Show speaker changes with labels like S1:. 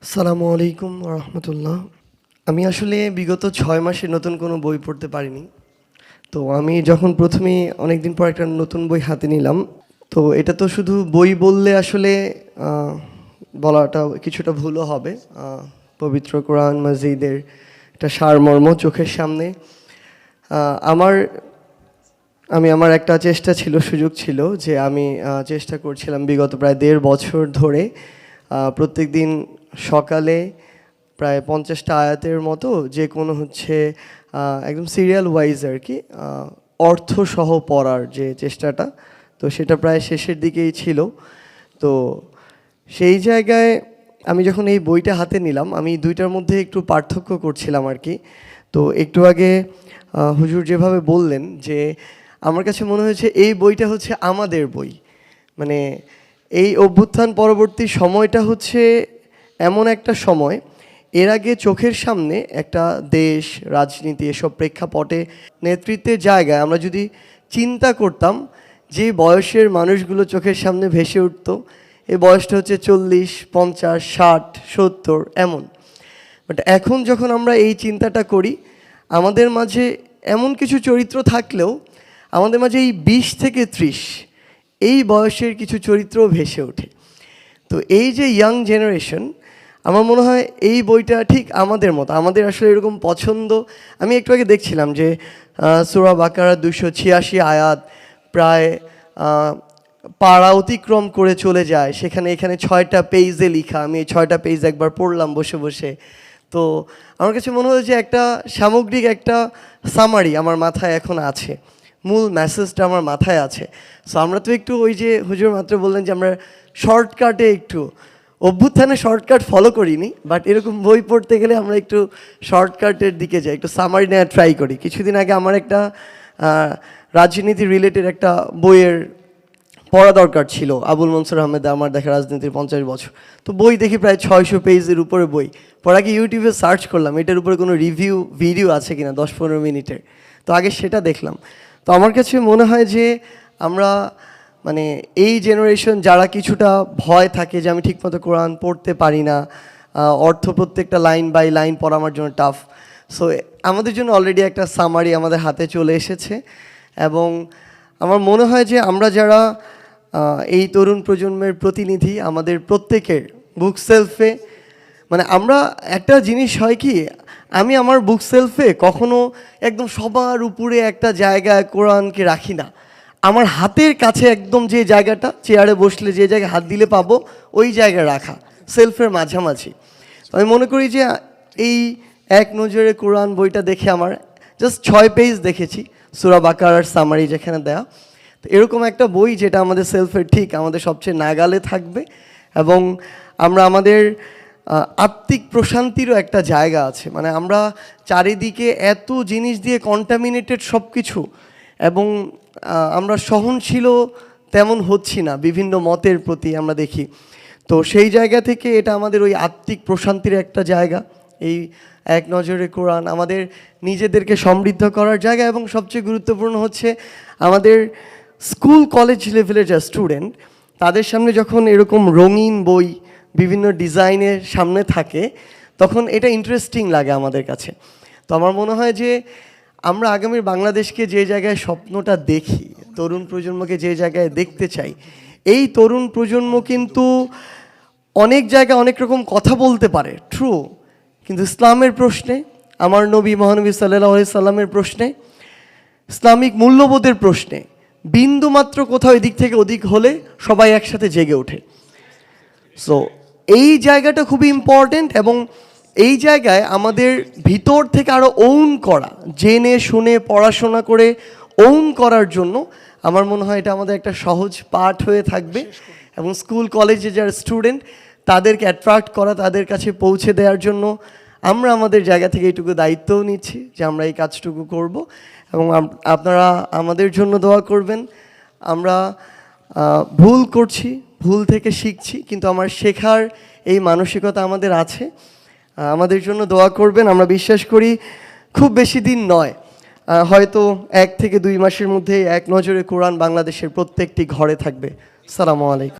S1: আসসালামু আলাইকুম রহমতুল্লাহ। আমি আসলে বিগত 6 মাসে নতুন কোনো বই পড়তে পারিনি। তো আমি যখন প্রথমেই অনেকদিন পর একটা নতুন বই হাতে নিলাম, তো এটা তো শুধু বই বললে আসলে বলাটা কিছুটা ভুলও হবে। পবিত্র কোরআন মাজিদের একটা সারমর্ম চোখের সামনে। আমার আমার একটা চেষ্টা ছিল, সুযোগ ছিল যে আমি চেষ্টা করছিলাম বিগত প্রায় 1.5 বছর ধরে প্রত্যেক দিন সকালে প্রায় 50টা আয়াতের মতো যে কোনো একদম সিরিয়াল ওয়াইজ আর কি অর্থসহ পড়ার যে চেষ্টাটা, তো সেটা প্রায় শেষের দিকেই ছিল। তো সেই জায়গায় আমি যখন এই বইটা হাতে নিলাম, আমি দুইটার মধ্যে একটু পার্থক্য করছিলাম আর কি। তো একটু আগে হুজুর যেভাবে বললেন যে আমার কাছে মনে হয়েছে এই বইটা হচ্ছে আমাদের বই, মানে এই অভ্যুত্থান পরবর্তী সময়টা হচ্ছে এমন একটা সময়, এর আগে চোখের সামনে একটা দেশ, রাজনীতি, এসব প্রেক্ষাপটে নেতৃত্বের জায়গায় আমরা যদি চিন্তা করতাম যে বয়সের মানুষগুলো চোখের সামনে ভেসে উঠত, এই বয়সটা হচ্ছে 40, 50, 60, 70 এমন। বাট এখন যখন আমরা এই চিন্তাটা করি, আমাদের মাঝে এমন কিছু চরিত্র থাকলেও আমাদের মাঝে এই 20 থেকে 30 এই বয়সের কিছু চরিত্রও ভেসে ওঠে। তো এই যে ইয়াং জেনারেশন, আমার মনে হয় এই বইটা ঠিক আমাদের মতো, আমাদের আসলে এরকম পছন্দ। আমি একটু আগে দেখছিলাম যে সূরা বাকারা 286 আয়াত প্রায় পাড়া অতিক্রম করে চলে যায়, এখানে 6টা পেজে লেখা। আমি এই 6টা পেজ একবার পড়লাম বসে বসে। তো আমার কাছে মনে হয় যে একটা সামগ্রিক একটা সামারি আমার মাথায় এখন আছে, মূল মেসেজটা আমার মাথায় আছে। সো আমরা তো একটু ওই যে হুজুর মাত্র বললেন যে আমরা শর্টকাটে একটু অভ্যুত্থানে শর্টকাট ফলো করিনি, বাট এরকম বই পড়তে গেলে আমরা একটু শর্টকাটের দিকে যাই, একটু সামারি নেওয়ার ট্রাই করি। কিছুদিন আগে আমার একটা রাজনীতি রিলেটেড একটা বইয়ের পড়া দরকার ছিল, আবুল মনসুর আহমেদ আমার দেখা রাজনীতির 50 বছর। তো বই দেখি প্রায় 600 পেজের উপরে বই। পড়া কি ইউটিউবে সার্চ করলাম এটার উপরে কোনো রিভিউ ভিডিও আছে কিনা 10-15 মিনিটের। তো আগে সেটা দেখলাম। তো আমার কাছে মনে হয় যে আমরা মানে এই জেনারেশন যারা কিছুটা ভয় থাকে যে আমি ঠিকমতো কোরআন পড়তে পারি না, অর্থ প্রত্যেকটা লাইন বাই লাইন পড়া আমার জন্য টাফ। সো আমাদের জন্য অলরেডি একটা সামারি আমাদের হাতে চলে এসেছে। এবং আমার মনে হয় যে আমরা যারা এই তরুণ প্রজন্মের প্রতিনিধি, আমাদের প্রত্যেকের বুক সেলফে, মানে আমরা একটা জিনিস হয় কি, আমি আমার বুক সেলফে কখনো একদম সবার উপরে একটা জায়গায় কোরআনকে রাখি না। আমার হাতের কাছে একদম যে জায়গাটা, চেয়ারে বসলে যে জায়গায় হাত দিলে পাবো ওই জায়গায় রাখা, সেলফের মাঝামাঝি। আমি মনে করি যে এই এক নজরে কোরআন বইটা দেখে আমার জাস্ট 6 পেজ দেখেছি, সূরা বাকারার সামারি যেখানে দেয়া। তো এরকম একটা বই যেটা আমাদের সেলফের ঠিক আমাদের সবচেয়ে নাগালে থাকবে, এবং আমরা আমাদের আত্মিক প্রশান্তিরও একটা জায়গা আছে। মানে আমরা চারিদিকে এত জিনিস দিয়ে কন্টামিনেটেড সব কিছু, এবং আমরা সহনশীল তেমন হচ্ছি না বিভিন্ন মতের প্রতি আমরা দেখি। তো সেই জায়গা থেকে এটা আমাদের ওই আত্মিক প্রশান্তির একটা জায়গা। এই এক নজরে কোরআন আমাদের নিজেদেরকে সমৃদ্ধ করার জায়গা, এবং সবচেয়ে গুরুত্বপূর্ণ হচ্ছে আমাদের স্কুল কলেজ লেভেলের যা স্টুডেন্ট, তাদের সামনে যখন এরকম রঙিন বই বিভিন্ন ডিজাইনের সামনে থাকে, তখন এটা ইন্টারেস্টিং লাগে আমাদের কাছে। তো আমার মনে হয় যে আমরা আগামীর বাংলাদেশকে যে জায়গায় স্বপ্নটা দেখি, তরুণ প্রজন্মকে যে জায়গায় দেখতে চাই, এই তরুণ প্রজন্ম কিন্তু অনেক জায়গায় অনেক রকম কথা বলতে পারে, ট্রু, কিন্তু ইসলামের প্রশ্নে, আমার নবী মহানবী সাল্লাল্লাহু আলাইহি সাল্লামের প্রশ্নে, ইসলামিক মূল্যবোধের প্রশ্নে বিন্দুমাত্র কোথাও এদিক থেকে ওদিক হলে সবাই একসাথে জেগে ওঠে। সো এই জায়গাটা খুবই ইম্পর্টেন্ট, এবং এই জায়গায় আমাদের ভিতর থেকে আরও ওন করা, জেনে শুনে পড়াশোনা করে ওন করার জন্য আমার মনে হয় এটা আমাদের একটা সহজ পাঠ হয়ে থাকবে। এবং স্কুল কলেজে যারা স্টুডেন্ট, তাদেরকে অ্যাট্রাক্ট করা, তাদের কাছে পৌঁছে দেওয়ার জন্য আমরা আমাদের জায়গা থেকে এইটুকু দায়িত্বও নিচ্ছি যে আমরা এই কাজটুকু করব। এবং আপনারা আমাদের জন্য দোয়া করবেন। আমরা ভুল করছি, ভুল থেকে শিখছি, কিন্তু আমার শেখার এই মানসিকতা আমাদের আছে। আমাদের জন্য দোয়া করবেন। আমরা বিশ্বাস করি খুব বেশি দিন নয়, হয়তো 1 থেকে 2 মাসের মধ্যে এক নজরে কোরআন বাংলাদেশের প্রত্যেকটি ঘরে থাকবে। আসসালামু আলাইকুম।